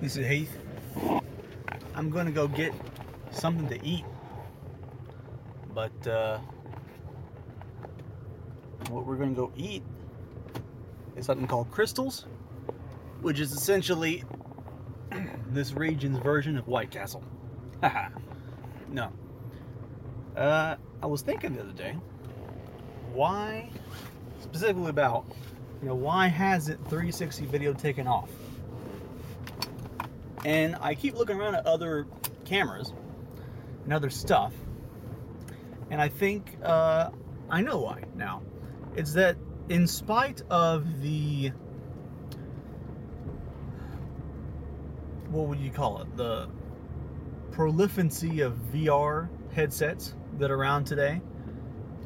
This is Heath. I'm gonna go get something to eat, but what we're gonna go eat is something called Krystals, which is essentially this region's version of White Castle. Haha. No. I was thinking the other day, why, specifically about, why hasn't 360 video taken off? And I keep looking around at other cameras and other stuff, and I think I know why now. It's that in spite of the, what would you call it, the proliferance of VR headsets that are around today,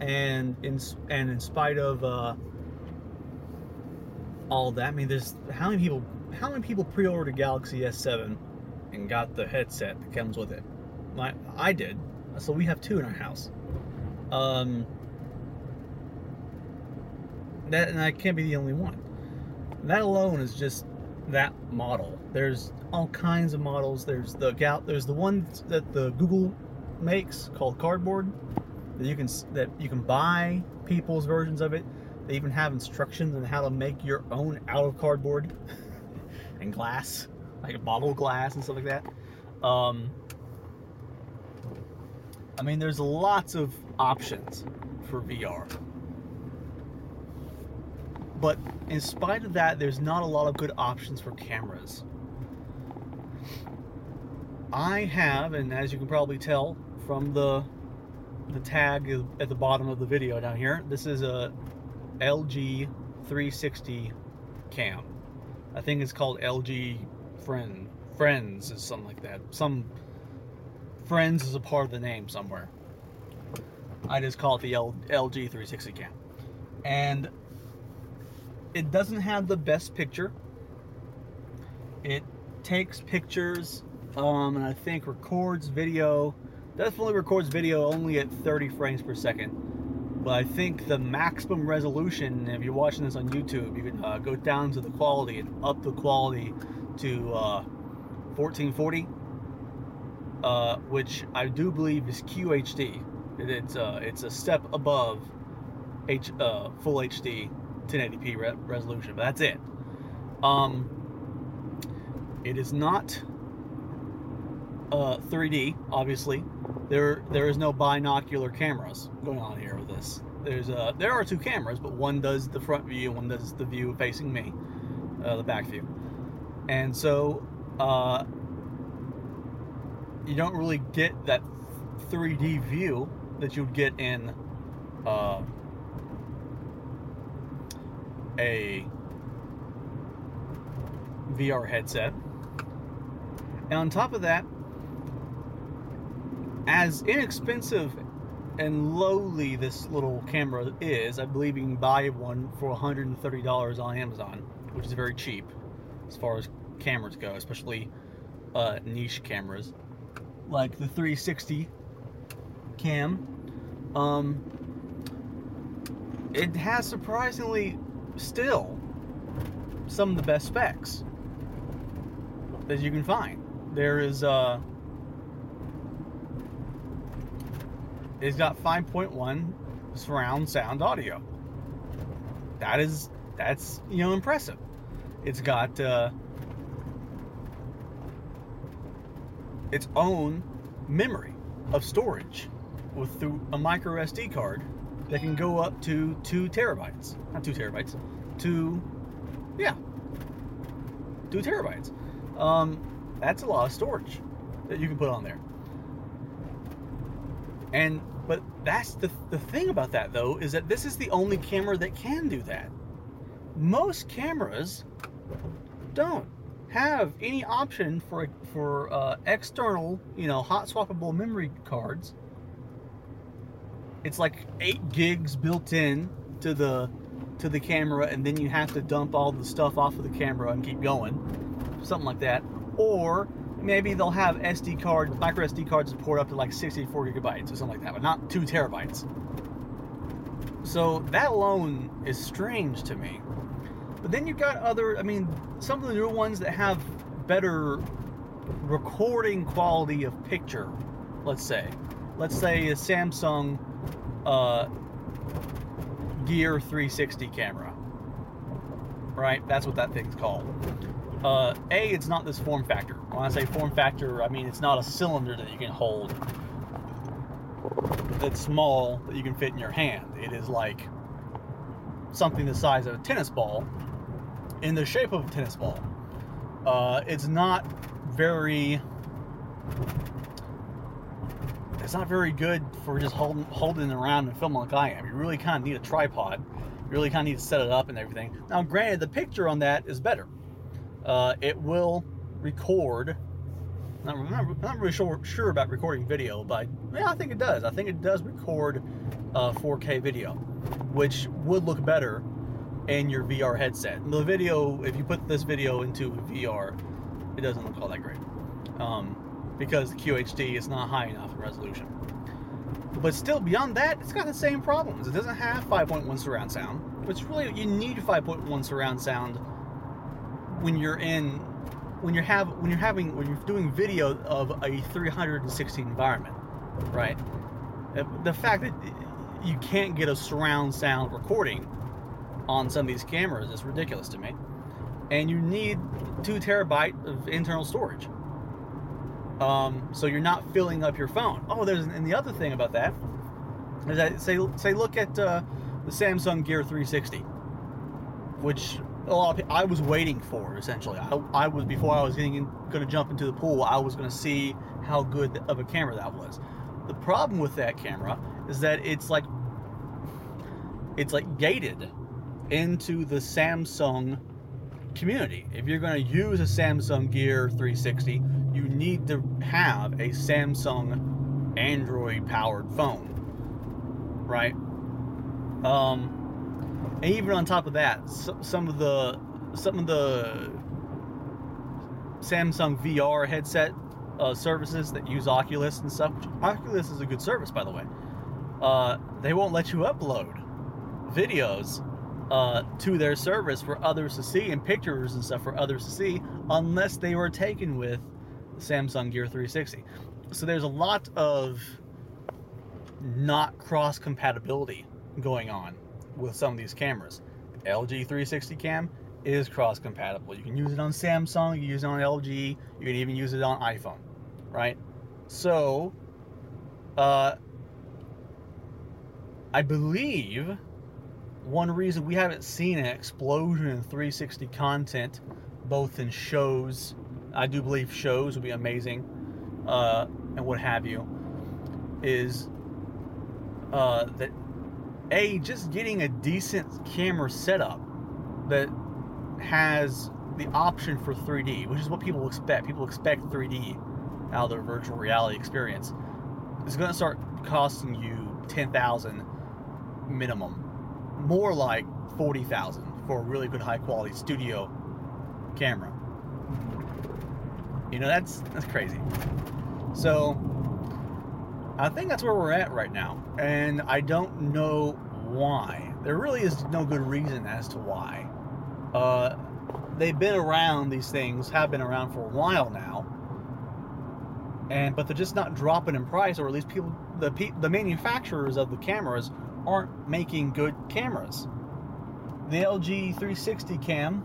and in spite of all that, I mean, there's how many people pre-ordered Galaxy S7 and got the headset that comes with it? I did, so we have two in our house. That, and I can't be the only one. That alone is just that model. There's all kinds of models. There's the one that the Google makes called Cardboard, that you can buy people's versions of it. They even have instructions on how to make your own out of cardboard and glass, like a bottle glass and stuff like that. I mean, there's lots of options for VR. But in spite of that, there's not a lot of good options for cameras. I have, and as you can probably tell from the tag at the bottom of the video down here, this is a LG 360 cam. I think it's called LG Friends, is something like that. Some Friends is a part of the name somewhere. I just call it the LG 360 cam. And it doesn't have the best picture. It takes pictures, and I think records video. Definitely records video only at 30 frames per second. But I think the maximum resolution, if you're watching this on YouTube, you can go down to the quality and up the quality to 1440, which I do believe is QHD. It's a step above full HD 1080p resolution, but that's it. It is not 3D, obviously. There is no binocular cameras going on here with this. There are two cameras, but one does the front view and one does the view facing me, the back view. And so you don't really get that 3D view that you'd get in a VR headset. And on top of that, as inexpensive and lowly this little camera is, I believe you can buy one for $130 on Amazon, which is very cheap as far as cameras go, especially niche cameras like the 360 cam. It has surprisingly still some of the best specs that you can find. There is it's got 5.1 surround sound audio. That's impressive. It's got its own memory of storage through a micro SD card that can go up to 2 terabytes. Not 2 terabytes. 2 terabytes. That's a lot of storage that you can put on there. But that's the thing about that, though, is that this is the only camera that can do that. Most cameras don't have any option for external, hot swappable memory cards. It's like 8 gigs built in to the camera, and then you have to dump all the stuff off of the camera and keep going, something like that. Or maybe they'll have micro SD cards that port up to like 64 gigabytes or something like that, but not 2 terabytes. So that alone is strange to me. But then you've got some of the newer ones that have better recording quality of picture, let's say a Samsung Gear 360 camera, right? That's what that thing's called. It's not this form factor. When I say form factor, I mean it's not a cylinder that you can hold that's small that you can fit in your hand. It is like something the size of a tennis ball in the shape of a tennis ball. It's not very good for just holding it around and filming like I am. You really kind of need a tripod. You really kind of need to set it up and everything. Now, granted, the picture on that is better. It will record. I'm not really sure about recording video, but yeah, I think it does. I think it does record 4K video, which would look better in your VR headset. And the video, if you put this video into VR, it doesn't look all that great, because the QHD is not high enough in resolution. But still, beyond that, it's got the same problems. It doesn't have 5.1 surround sound, which really you need 5.1 surround sound when you're doing video of a 360 environment, right? The fact that you can't get a surround sound recording on some of these cameras is ridiculous to me. And you need 2 terabyte of internal storage, so you're not filling up your phone. And the other thing about that is that say look at the Samsung Gear 360, which a lot of people, I was waiting for. Essentially, I was, before I was going to jump into the pool, I was going to see how good of a camera that was. The problem with that camera is that it's like gated into the Samsung community. If you're going to use a Samsung Gear 360, you need to have a Samsung Android powered phone, right? And even on top of that, some of the Samsung VR headset services that use Oculus and stuff, which Oculus is a good service, by the way, they won't let you upload videos to their service for others to see, and pictures and stuff for others to see, unless they were taken with the Samsung Gear 360. So there's a lot of not cross compatibility going on with some of these cameras. The LG 360 cam is cross compatible. You can use it on Samsung, you can use it on LG, you can even use it on iPhone, right? So I believe one reason we haven't seen an explosion in 360 content, both in shows, I do believe shows would be amazing, and what have you, is that just getting a decent camera setup that has the option for 3D, which is what people expect. People expect 3D out of their virtual reality experience. It's going to start costing you $10,000 minimum, more like $40,000 for a really good high quality studio camera. You know, that's crazy. So I think that's where we're at right now, and I don't know why. There really is no good reason as to why. They've been around, these things have been around for a while now, but they're just not dropping in price, or at least the manufacturers of the cameras aren't making good cameras. The LG 360 cam,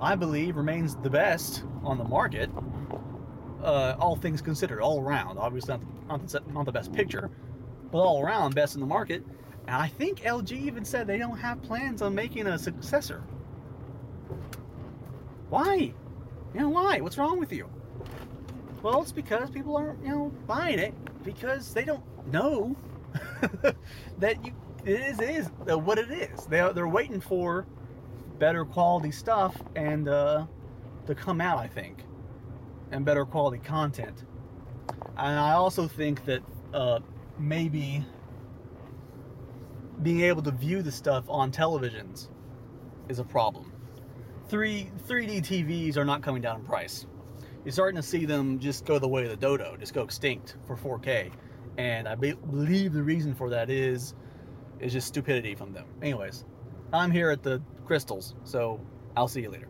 I believe, remains the on the market, all things considered, all around. Obviously not the best picture, but all around best in the market. And I think LG even said they don't have plans on making a successor. Why? Why? What's wrong with you? Well, it's because people aren't, buying it, because they don't know that it is what it is. They're waiting for better quality stuff and to come out, I think, and better quality content. And I also think that maybe being able to view the stuff on televisions is a problem. 3D TVs are not coming down in price. You're starting to see them just go the way of the dodo, just go extinct for 4K. And I believe the reason for that is just stupidity from them. Anyways, I'm here at the Crystals, so I'll see you later.